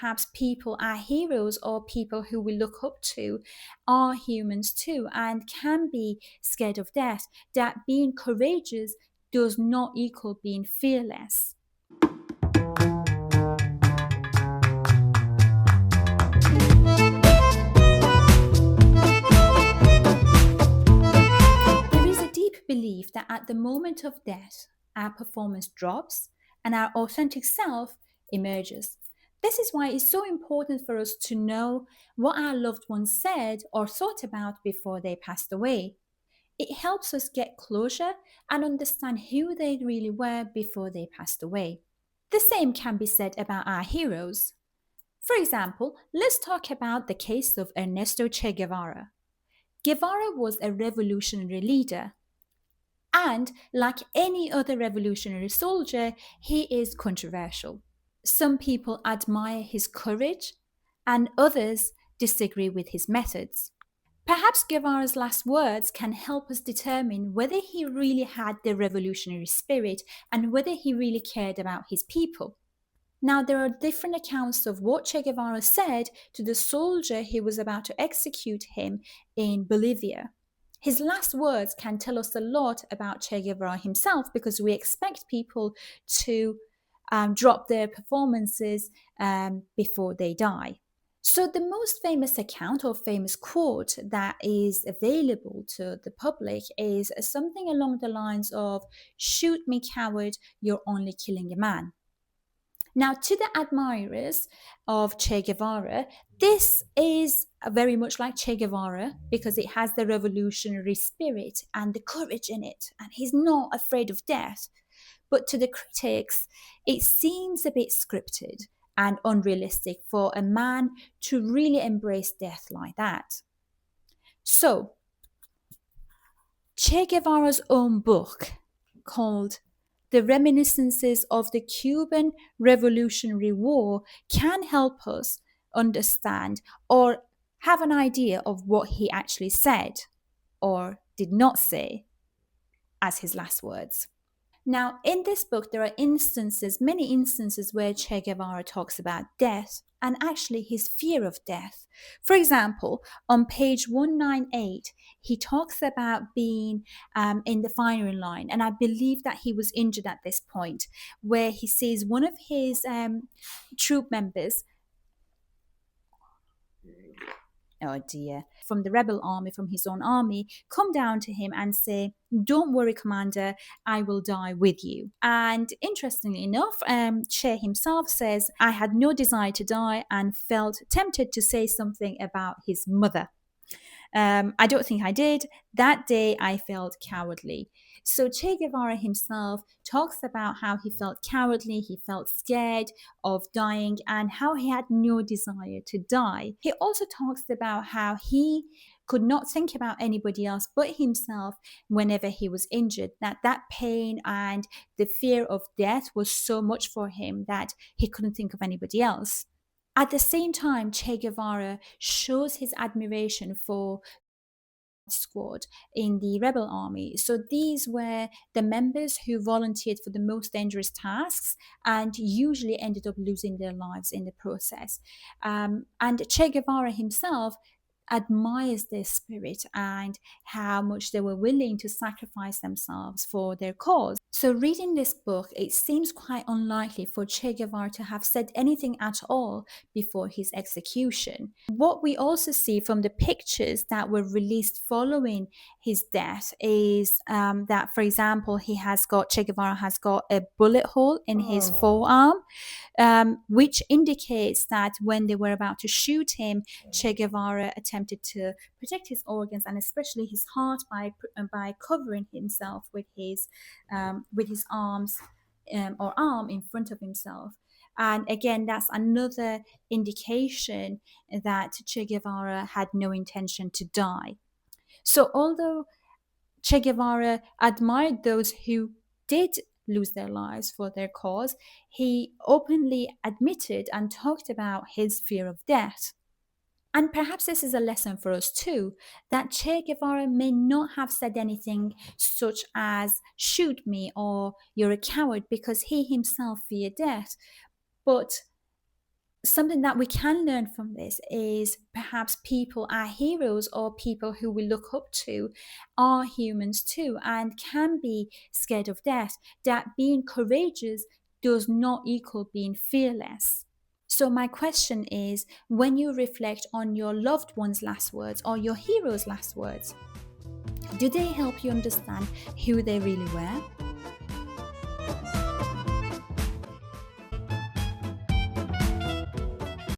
perhaps people, our heroes or people who we look up to, are humans too and can be scared of death, that being courageous does not equal being fearless. There is a deep belief that at the moment of death, our performance drops and our authentic self emerges. This is why it's so important for us to know what our loved ones said or thought about before they passed away. It helps us get closure and understand who they really were before they passed away. The same can be said about our heroes. For example, let's talk about the case of Ernesto Che Guevara. Guevara was a revolutionary leader, and like any other revolutionary soldier, he is controversial. Some people admire his courage, and others disagree with his methods. Perhaps Guevara's last words can help us determine whether he really had the revolutionary spirit and whether he really cared about his people. Now, there are different accounts of what Che Guevara said to the soldier who was about to execute him in Bolivia. His last words can tell us a lot about Che Guevara himself, because we expect people to drop their performances before they die. So, the most famous account or famous quote that is available to the public is something along the lines of, "Shoot me, coward, you're only killing a man." Now, to the admirers of Che Guevara, this is very much like Che Guevara because it has the revolutionary spirit and the courage in it, and he's not afraid of death. But to the critics, it seems a bit scripted and unrealistic for a man to really embrace death like that. So, Che Guevara's own book, called The Reminiscences of the Cuban Revolutionary War, can help us understand or have an idea of what he actually said or did not say as his last words. Now, in this book, there are many instances where Che Guevara talks about death and actually his fear of death. For example, on page 198, he talks about being in the firing line, and I believe that he was injured at this point, where he sees one of his troop members, oh dear, from the rebel army, from his own army, come down to him and say, "Don't worry, Commander, I will die with you." And interestingly enough, Che himself says, "I had no desire to die and felt tempted to say something about his mother. I don't think I did. That day I felt cowardly." So Che Guevara himself talks about how he felt cowardly, he felt scared of dying, and how he had no desire to die. He also talks about how he could not think about anybody else but himself whenever he was injured, that pain and the fear of death was so much for him that he couldn't think of anybody else. At the same time, Che Guevara shows his admiration for squad in the rebel army. So these were the members who volunteered for the most dangerous tasks and usually ended up losing their lives in the process. And Che Guevara himself admires their spirit and how much they were willing to sacrifice themselves for their cause. So, reading this book, it seems quite unlikely for Che Guevara to have said anything at all before his execution. What we also see from the pictures that were released following his death is that, for example, Che Guevara has got a bullet hole in his forearm, which indicates that when they were about to shoot him, Che Guevara attempted to protect his organs and especially his heart by covering himself with his arms or arm in front of himself. And again, that's another indication that Che Guevara had no intention to die. So although Che Guevara admired those who did lose their lives for their cause, he openly admitted and talked about his fear of death. And perhaps this is a lesson for us too, that Che Guevara may not have said anything such as "shoot me" or "you're a coward," because he himself feared death. But Something that we can learn from this is perhaps people, our heroes or people who we look up to, are humans too and can be scared of death. That being courageous does not equal being fearless. So, my question is, when you reflect on your loved one's last words or your hero's last words, do they help you understand who they really were?